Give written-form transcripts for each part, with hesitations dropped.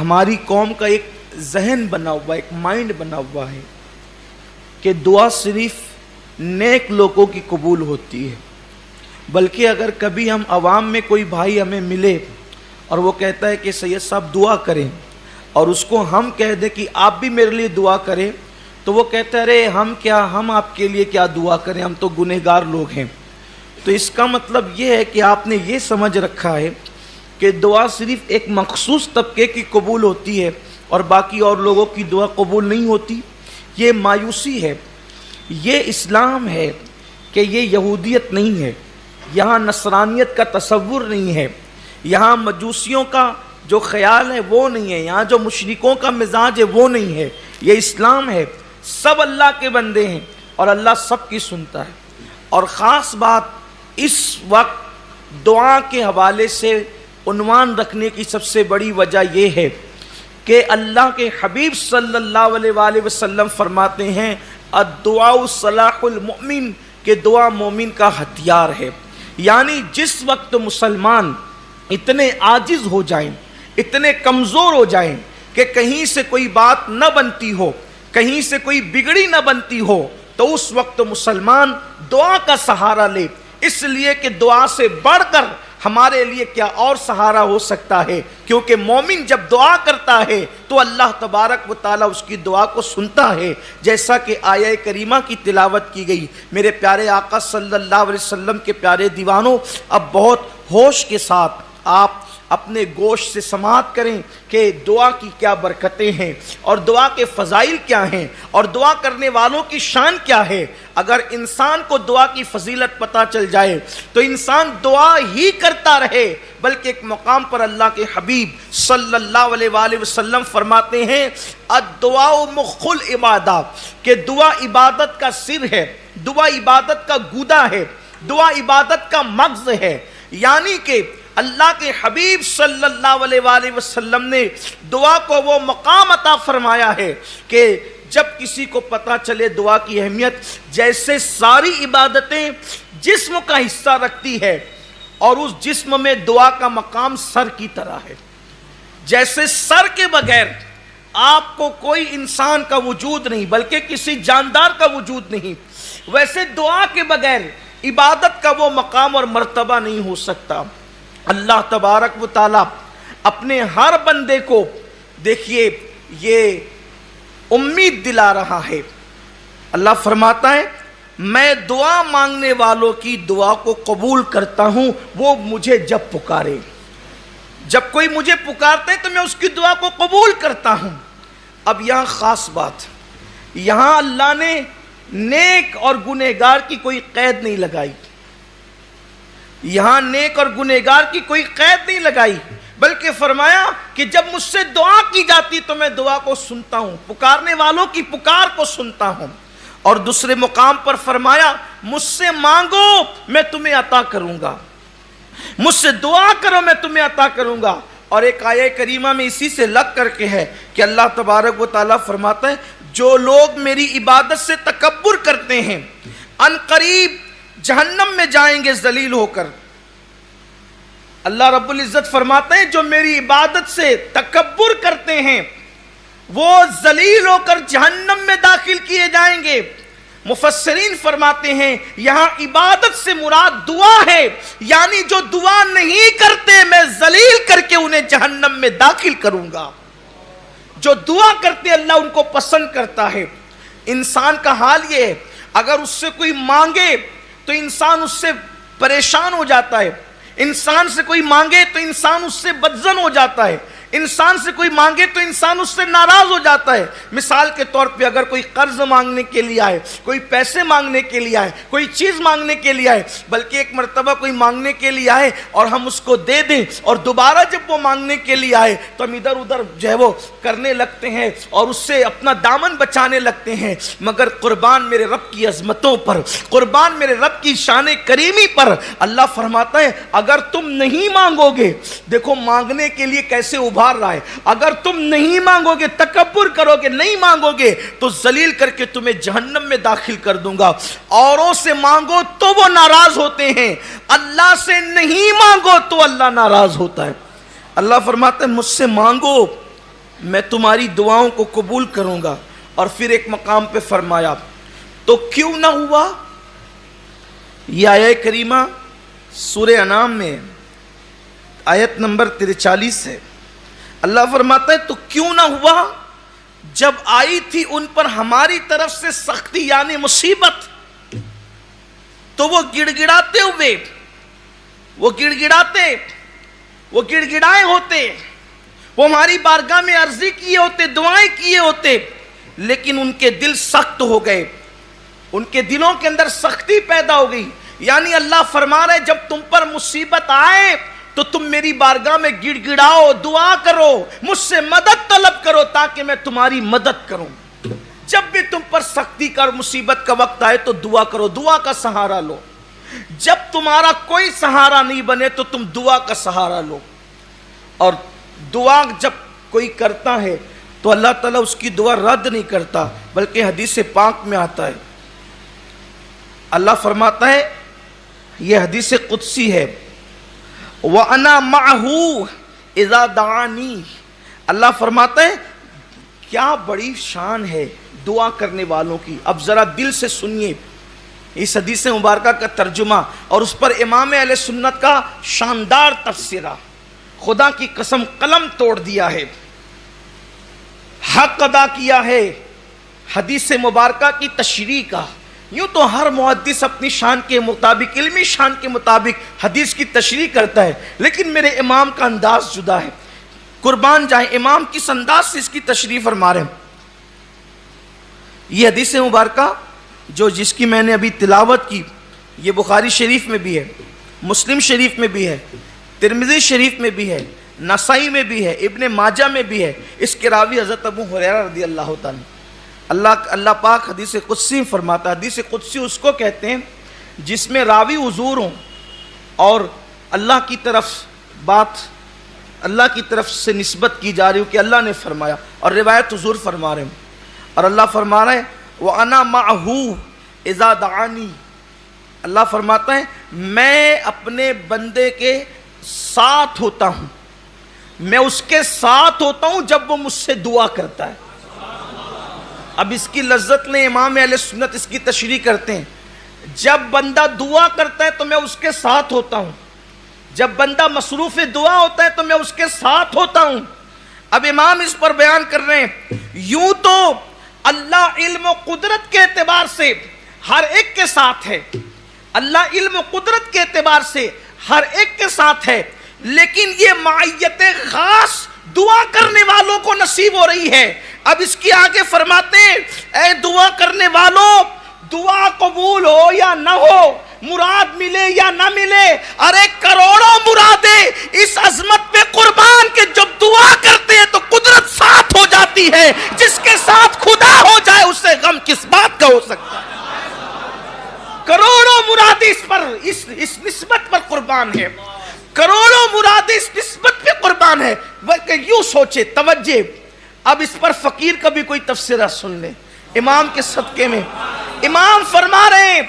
ہماری قوم کا ایک ذہن بنا ہوا، ایک مائنڈ بنا ہوا ہے کہ دعا صرف نیک لوگوں کی قبول ہوتی ہے، بلکہ اگر کبھی ہم عوام میں کوئی بھائی ہمیں ملے اور وہ کہتا ہے کہ سید صاحب دعا کریں، اور اس کو ہم کہہ دیں کہ آپ بھی میرے لیے دعا کریں، تو وہ کہتا ہے ارے ہم آپ کے لیے کیا دعا کریں، ہم تو گنہگار لوگ ہیں۔ تو اس کا مطلب یہ ہے کہ آپ نے یہ سمجھ رکھا ہے کہ دعا صرف ایک مخصوص طبقے کی قبول ہوتی ہے اور باقی اور لوگوں کی دعا قبول نہیں ہوتی۔ یہ مایوسی ہے، یہ اسلام ہے کہ یہ یہودیت نہیں ہے، یہاں نصرانیت کا تصور نہیں ہے، یہاں مجوسیوں کا جو خیال ہے وہ نہیں ہے، یہاں جو مشرکوں کا مزاج ہے وہ نہیں ہے، یہ اسلام ہے۔ سب اللہ کے بندے ہیں اور اللہ سب کی سنتا ہے۔ اور خاص بات اس وقت دعا کے حوالے سے عنوان رکھنے کی سب سے بڑی وجہ یہ ہے کہ اللہ کے حبیب صلی اللہ علیہ وآلہ وسلم فرماتے ہیں الدعاء صلاح المؤمن، کہ دعا مومن کا ہتھیار ہے۔ یعنی جس وقت مسلمان اتنے عاجز ہو جائیں، اتنے کمزور ہو جائیں کہ کہیں سے کوئی بات نہ بنتی ہو، کہیں سے کوئی بگڑی نہ بنتی ہو، تو اس وقت مسلمان دعا کا سہارا لے، اس لیے کہ دعا سے بڑھ کر ہمارے لیے کیا اور سہارا ہو سکتا ہے، کیونکہ مومن جب دعا کرتا ہے تو اللہ تبارک و تعالیٰ اس کی دعا کو سنتا ہے، جیسا کہ آیہ کریمہ کی تلاوت کی گئی۔ میرے پیارے آقا صلی اللہ علیہ وسلم کے پیارے دیوانوں، اب بہت ہوش کے ساتھ آپ اپنے گوشت سے سماعت کریں کہ دعا کی کیا برکتیں ہیں اور دعا کے فضائل کیا ہیں اور دعا کرنے والوں کی شان کیا ہے۔ اگر انسان کو دعا کی فضیلت پتہ چل جائے تو انسان دعا ہی کرتا رہے، بلکہ ایک مقام پر اللہ کے حبیب صلی اللہ علیہ وآلہ وسلم فرماتے ہیں الدعاء مخ العبادہ، کہ دعا عبادت کا سر ہے، دعا عبادت کا گودا ہے، دعا عبادت کا مغز ہے۔ یعنی کہ اللہ کے حبیب صلی اللہ علیہ وآلہ وسلم نے دعا کو وہ مقام عطا فرمایا ہے کہ جب کسی کو پتہ چلے دعا کی اہمیت، جیسے ساری عبادتیں جسم کا حصہ رکھتی ہے اور اس جسم میں دعا کا مقام سر کی طرح ہے، جیسے سر کے بغیر آپ کو کوئی انسان کا وجود نہیں بلکہ کسی جاندار کا وجود نہیں، ویسے دعا کے بغیر عبادت کا وہ مقام اور مرتبہ نہیں ہو سکتا۔ اللہ تبارک و تعالیٰ اپنے ہر بندے کو دیکھیے یہ امید دلا رہا ہے۔ اللہ فرماتا ہے میں دعا مانگنے والوں کی دعا کو قبول کرتا ہوں، وہ مجھے جب پکارے، جب کوئی مجھے پکارتے تو میں اس کی دعا کو قبول کرتا ہوں۔ اب یہاں خاص بات، یہاں اللہ نے نیک اور گنہگار کی کوئی قید نہیں لگائی، یہاں نیک اور گنہگار کی کوئی قید نہیں لگائی، بلکہ فرمایا کہ جب مجھ سے دعا کی جاتی تو میں دعا کو سنتا ہوں، پکارنے والوں کی پکار کو سنتا ہوں۔ اور دوسرے مقام پر فرمایا مجھ سے مانگو میں تمہیں عطا کروں گا، مجھ سے دعا کرو میں تمہیں عطا کروں گا۔ اور ایک آیہ کریمہ میں اسی سے لگ کر کے ہے کہ اللہ تبارک و تعالیٰ فرماتا ہے جو لوگ میری عبادت سے تکبر کرتے ہیں ان قریب جہنم میں جائیں گے ذلیل ہو کر۔ اللہ رب العزت فرماتے ہیں جو میری عبادت سے تکبر کرتے ہیں وہ ذلیل ہو کر جہنم میں داخل کیے جائیں گے۔ مفسرین فرماتے ہیں یہاں عبادت سے مراد دعا ہے، یعنی جو دعا نہیں کرتے میں ذلیل کر کے انہیں جہنم میں داخل کروں گا۔ جو دعا کرتے اللہ ان کو پسند کرتا ہے۔ انسان کا حال یہ ہے اگر اس سے کوئی مانگے تو انسان اس سے پریشان ہو جاتا ہے، انسان سے کوئی مانگے تو انسان اس سے بدظن ہو جاتا ہے، انسان سے کوئی مانگے تو انسان اس سے ناراض ہو جاتا ہے۔ مثال کے طور پہ اگر کوئی قرض مانگنے کے لیے آئے، کوئی پیسے مانگنے کے لیے آئے، کوئی چیز مانگنے کے لیے آئے، بلکہ ایک مرتبہ کوئی مانگنے کے لیے آئے اور ہم اس کو دے دیں اور دوبارہ جب وہ مانگنے کے لیے آئے تو ہم ادھر ادھر جو ہے وہ کرنے لگتے ہیں اور اس سے اپنا دامن بچانے لگتے ہیں، مگر قربان میرے رب کی عظمتوں پر، قربان میرے رب کی شان کریمی پر، اللہ فرماتا ہے اگر تم نہیں مانگو گے، دیکھو مانگنے کے لیے کیسے ابھار رہا ہے، اگر تم نہیں مانگو گے، تکبر کرو گے، نہیں مانگو گے تو ذلیل کر کے تمہیں جہنم میں داخل کر دوں گا۔ اوروں سے مانگو تو وہ ناراض ہوتے ہیں، اللہ سے نہیں مانگو تو اللہ ناراض ہوتا ہے۔ اللہ فرماتے ہیں مجھ سے مانگو میں تمہاری دعاؤں کو قبول کروں گا. اور پھر ایک مقام پہ فرمایا تو کیوں نہ ہوا. یہ آیت کریمہ سورہ انعام میں آیت نمبر 43 ہے. اللہ فرماتا ہے تو کیوں نہ ہوا جب آئی تھی ان پر ہماری طرف سے سختی یعنی مصیبت تو وہ گڑگڑاتے ہوئے وہ گڑگڑائے ہوتے, وہ ہماری بارگاہ میں عرضی کیے ہوتے, دعائیں کیے ہوتے, لیکن ان کے دل سخت ہو گئے, ان کے دلوں کے اندر سختی پیدا ہو گئی. یعنی اللہ فرما رہے جب تم پر مصیبت آئے تو تم میری بارگاہ میں گڑ گڑاؤ, دعا کرو, مجھ سے مدد طلب کرو تاکہ میں تمہاری مدد کروں. جب بھی تم پر سختی کا اور مصیبت کا وقت آئے تو دعا کرو, دعا کا سہارا لو. جب تمہارا کوئی سہارا نہیں بنے تو تم دعا کا سہارا لو. اور دعا جب کوئی کرتا ہے تو اللہ تعالیٰ اس کی دعا رد نہیں کرتا, بلکہ حدیث پاک میں آتا ہے, اللہ فرماتا ہے, یہ حدیث قدسی ہے, وَأَنَا مَعَهُ إِذَا دَعَانِي. اللہ فرماتا ہے کیا بڑی شان ہے دعا کرنے والوں کی. اب ذرا دل سے سنیے اس حدیث مبارکہ کا ترجمہ اور اس پر امام اہل سنت کا شاندار تفسیرہ. خدا کی قسم قلم توڑ دیا ہے, حق ادا کیا ہے حدیث مبارکہ کی تشریح کا. یوں تو ہر محدث اپنی شان کے مطابق, علمی شان کے مطابق حدیث کی تشریح کرتا ہے, لیکن میرے امام کا انداز جدا ہے. قربان جائیں امام کس انداز سے اس کی تشریح فرما رہے ہیں. یہ حدیث مبارکہ جس کی میں نے ابھی تلاوت کی, یہ بخاری شریف میں بھی ہے, مسلم شریف میں بھی ہے, ترمذی شریف میں بھی ہے, نسائی میں بھی ہے, ابن ماجہ میں بھی ہے. اس کے راوی حضرت ابو ہریرہ رضی اللہ تعالیٰ. اللہ پاک حدیث قدسی فرماتا ہے, حدیث قدسی اس کو کہتے ہیں جس میں راوی حضور ہوں اور اللہ کی طرف سے نسبت کی جا رہی ہو کہ اللہ نے فرمایا, اور روایت حضور فرما رہے ہیں. اور اللہ فرما رہے ہیں وَأَنَا مَعَهُ إِذَا دَعَانِي. اللہ فرماتا ہے میں اپنے بندے کے ساتھ ہوتا ہوں, میں اس کے ساتھ ہوتا ہوں جب وہ مجھ سے دعا کرتا ہے. اب اس کی لذت نے امام اہل سنت اس کی تشریح کرتے ہیں, جب بندہ دعا کرتا ہے تو میں اس کے ساتھ ہوتا ہوں, جب بندہ مصروف دعا ہوتا ہے تو میں اس کے ساتھ ہوتا ہوں. اب امام اس پر بیان کر رہے ہیں یوں تو اللہ علم و قدرت کے اعتبار سے ہر ایک کے ساتھ ہے, اللہ علم و قدرت کے اعتبار سے ہر ایک کے ساتھ ہے, لیکن یہ معیت خاص دعا کرنے والوں کو نصیب ہو رہی ہے. اب اس کی آگے فرماتے ہیں اے دعا کرنے والوں, دعا قبول ہو یا نہ ہو, مراد ملے یا نہ ملے, ارے کروڑوں مرادیں اس عظمت پہ قربان کے جب دعا کرتے ہیں تو قدرت ساتھ ہو جاتی ہے. جس کے ساتھ خدا ہو جائے اس سے غم کس بات کا ہو سکتا ہے. کروڑوں مرادیں اس نسبت پر قربان ہے, کروڑوں مرادیں اس نسبت پہ قربان ہے. بلکہ یوں سوچے, توجہ, اب اس پر فقیر کا بھی کوئی تفسیرہ سن لیں امام کے صدقے میں. امام فرما رہے ہیں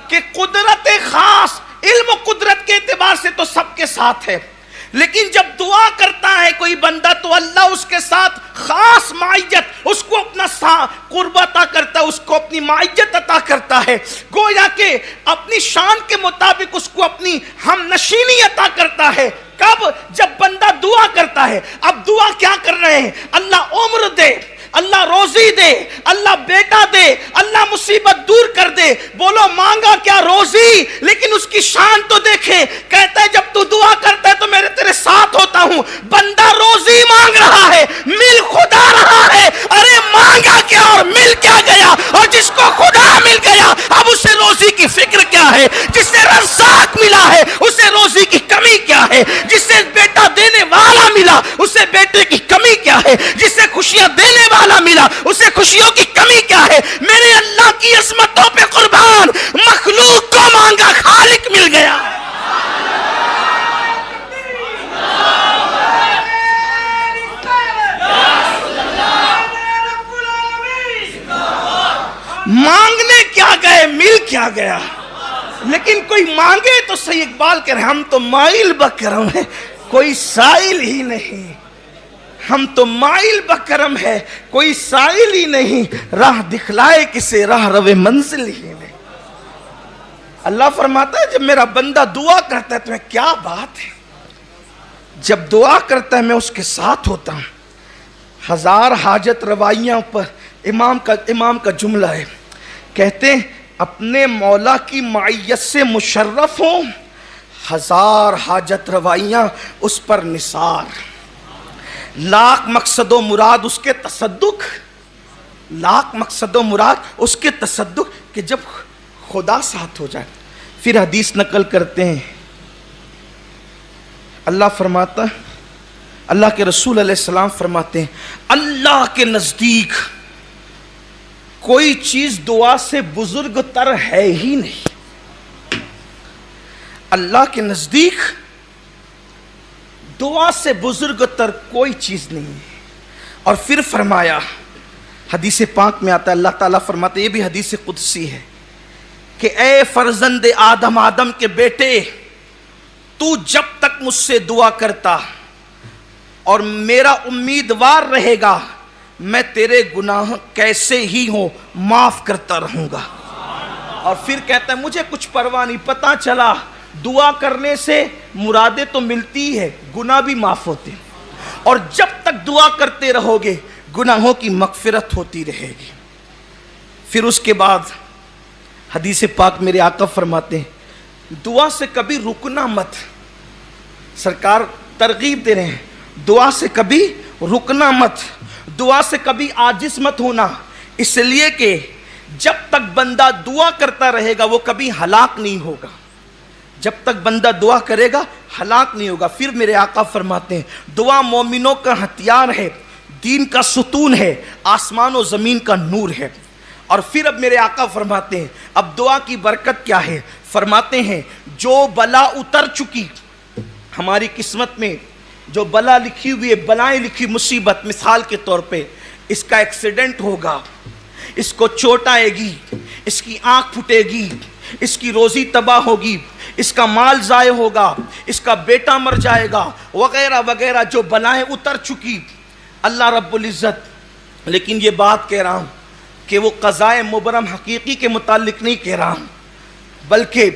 کہ قدرت خاص علم و قدرت کے اعتبار سے تو سب کے ساتھ ہے, لیکن جب دعا کرتا ہے کوئی بندہ تو اللہ اس کے ساتھ خاص معیت, اس کو اپنا قرب عطا کرتا ہے, اس کو اپنی معیت عطا کرتا ہے, گویا کہ اپنی شان کے مطابق اس کو اپنی ہم نشینی عطا کرتا ہے. کب؟ جب بندہ دعا کرتا ہے. اب دعا کیا کر رہے ہیں, اللہ عمر دے, اللہ روزی دے, اللہ بیٹا دے, اللہ مصیبت دور کر دے. بولو مانگا کیا؟ روزی. لیکن اس کی شان تو دیکھیں, کہتا ہے جب تو دعا کرتا ہے تو میں تیرے ساتھ ہوتا ہوں. بندہ روزی مانگ رہا ہے, مل خدا رہا ہے. ارے مانگا کیا اور مل کیا گیا, اور جس کو خدا مل گیا اب اسے روزی کی فکر کیا ہے. جس سے رزاق ملا ہے اسے روزی کی کمی کیا ہے. جس سے بیٹا دینے والا ملا اسے بیٹے کی کمی کیا ہے. جس سے خوشیاں دینے والا ملا اسے خوشیوں کی کمی کیا ہے. میرے اللہ کی عظمتوں پہ قربان, مخلوق کو مانگا خالق مل گیا. مانگنے کیا گئے, مل کیا گیا. لیکن کوئی مانگے تو صحیح اقبال کہہ رہے ہم تو مائل بکرم ہیں, کوئی سائل ہی نہیں. ہم تو مائل بکرم ہے، کوئی سائل ہی نہیں، راہ دکھلائے کسے راہ روے منزل ہی نہیں۔ اللہ فرماتا ہے جب میرا بندہ دعا کرتا ہے تو میں کیا بات ہے، جب دعا کرتا ہے میں اس کے ساتھ ہوتا ہوں۔ ہزار حاجت روائیاں پر امام کا جملہ ہے، کہتے ہیں اپنے مولا کی معیت سے مشرف ہوں، ہزار حاجت روائیاں اس پر نثار، لاکھ مقصد و مراد اس کے تصدق، لاکھ مقصد و مراد اس کے تصدق، کہ جب خدا ساتھ ہو جائے۔ پھر حدیث نقل کرتے ہیں، اللہ فرماتا، اللہ کے رسول علیہ السلام فرماتے ہیں اللہ کے نزدیک کوئی چیز دعا سے بزرگ تر ہے ہی نہیں، اللہ کے نزدیک دعا سے بزرگ تر کوئی چیز نہیں ہے۔ اور پھر فرمایا، حدیث پاک میں آتا ہے، اللہ تعالیٰ فرماتے، یہ بھی حدیث قدسی ہے، کہ اے فرزند آدم کے بیٹے، تو جب تک مجھ سے دعا کرتا اور میرا امیدوار رہے گا، میں تیرے گناہ کیسے ہی ہوں معاف کرتا رہوں گا۔ اور پھر کہتا ہے مجھے کچھ پرواہ نہیں، پتہ چلا دعا کرنے سے مرادیں تو ملتی ہے، گناہ بھی معاف ہوتے ہیں، اور جب تک دعا کرتے رہو گے گناہوں کی مغفرت ہوتی رہے گی۔ پھر اس کے بعد حدیث پاک میرے آقا فرماتے ہیں دعا سے کبھی رکنا مت، سرکار ترغیب دے رہے ہیں دعا سے کبھی رکنا مت، دعا سے کبھی عاجز مت ہونا، اس لیے کہ جب تک بندہ دعا کرتا رہے گا وہ کبھی ہلاک نہیں ہوگا، جب تک بندہ دعا کرے گا ہلاک نہیں ہوگا۔ پھر میرے آقا فرماتے ہیں دعا مومنوں کا ہتھیار ہے، دین کا ستون ہے، آسمان و زمین کا نور ہے۔ اور پھر اب میرے آقا فرماتے ہیں اب دعا کی برکت کیا ہے، فرماتے ہیں جو بلا اتر چکی، ہماری قسمت میں جو بلا لکھی ہوئی ہے، بلائیں لکھی، مصیبت، مثال کے طور پہ اس کا ایکسیڈنٹ ہوگا، اس کو چوٹ آئے گی، اس کی آنکھ پھٹے گی، اس کی روزی تباہ ہوگی، اس کا مال ضائع ہوگا، اس کا بیٹا مر جائے گا، وغیرہ وغیرہ جو بلائیں اتر چکی، اللہ رب العزت، لیکن یہ بات کہہ رہا ہوں کہ وہ قضائے مبرم حقیقی کے متعلق نہیں کہہ رہا ہوں، بلکہ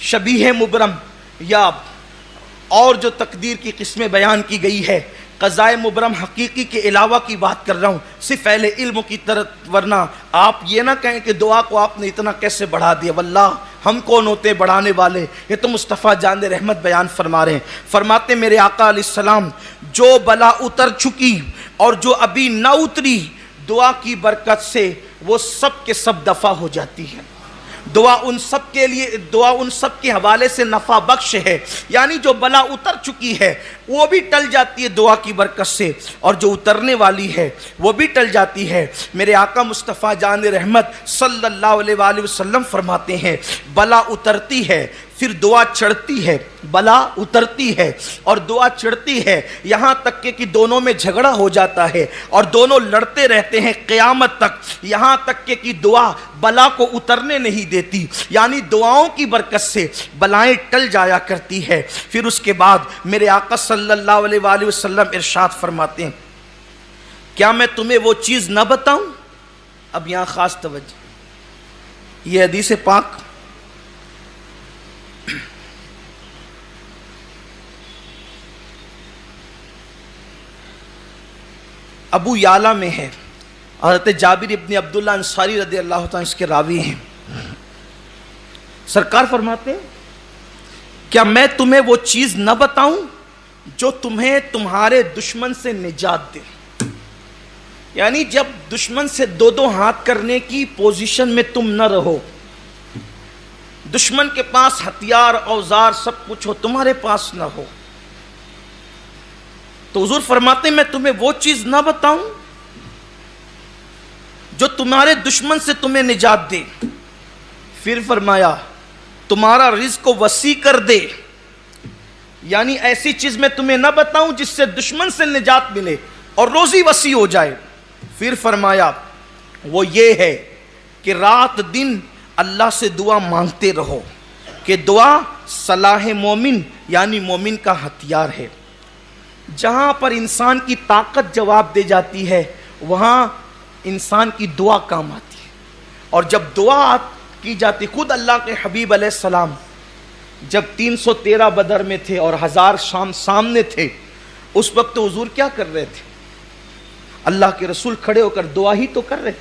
شبیہ مبرم یا اور جو تقدیر کی قسمیں بیان کی گئی ہے، قضائے مبرم حقیقی کے علاوہ کی بات کر رہا ہوں، صرف اہل علم کی طرف، ورنہ آپ یہ نہ کہیں کہ دعا کو آپ نے اتنا کیسے بڑھا دیا، واللہ ہم کون ہوتے ہیں بڑھانے والے، یہ تو مصطفیٰ جان رحمت بیان فرما رہے ہیں۔ فرماتے میرے آقا علیہ السلام جو بلا اتر چکی اور جو ابھی نہ اتری، دعا کی برکت سے وہ سب کے سب دفع ہو جاتی ہے، دعا ان سب کے لیے، دعا ان سب کے حوالے سے نفع بخش ہے، یعنی جو بلا اتر چکی ہے وہ بھی ٹل جاتی ہے دعا کی برکت سے، اور جو اترنے والی ہے وہ بھی ٹل جاتی ہے۔ میرے آقا مصطفیٰ جان رحمت صلی اللہ علیہ وآلہ وسلم فرماتے ہیں بلا اترتی ہے پھر دعا چڑھتی ہے، بلا اترتی ہے اور دعا چڑھتی ہے، یہاں تک کہ دونوں میں جھگڑا ہو جاتا ہے اور دونوں لڑتے رہتے ہیں قیامت تک، یہاں تک کہ دعا بلا کو اترنے نہیں دیتی، یعنی دعاؤں کی برکت سے بلائیں ٹل جایا کرتی ہے۔ پھر اس کے بعد میرے آقا صلی اللہ علیہ وآلہ وسلم ارشاد فرماتے ہیں کیا میں تمہیں وہ چیز نہ بتاؤں؟ اب یہاں خاص توجہ، یہ حدیث پاک ابو یعلا میں ہے، حضرت جابر ابن عبداللہ انصاری رضی اللہ تعالیٰ اس کے راوی ہیں، سرکار فرماتے ہیں کیا میں تمہیں وہ چیز نہ بتاؤں جو تمہیں تمہارے دشمن سے نجات دے، یعنی جب دشمن سے دو دو ہاتھ کرنے کی پوزیشن میں تم نہ رہو، دشمن کے پاس ہتھیار اوزار سب کچھ ہو، تمہارے پاس نہ ہو، تو حضور فرماتے ہیں میں تمہیں وہ چیز نہ بتاؤں جو تمہارے دشمن سے تمہیں نجات دے، پھر فرمایا تمہارا رزق کو وسیع کر دے، یعنی ایسی چیز میں تمہیں نہ بتاؤں جس سے دشمن سے نجات ملے اور روزی وسیع ہو جائے، پھر فرمایا وہ یہ ہے کہ رات دن اللہ سے دعا مانگتے رہو، کہ دعا صلاح مومن یعنی مومن کا ہتھیار ہے۔ جہاں پر انسان کی طاقت جواب دے جاتی ہے وہاں انسان کی دعا کام آتی ہے. اور جب دعا کی جاتی، خود اللہ کے حبیب علیہ السلام جب 313 بدر میں تھے اور 1000 شام سامنے تھے، اس وقت حضور کیا کر رہے تھے؟ اللہ کے رسول کھڑے ہو کر دعا ہی تو کر رہے تھے.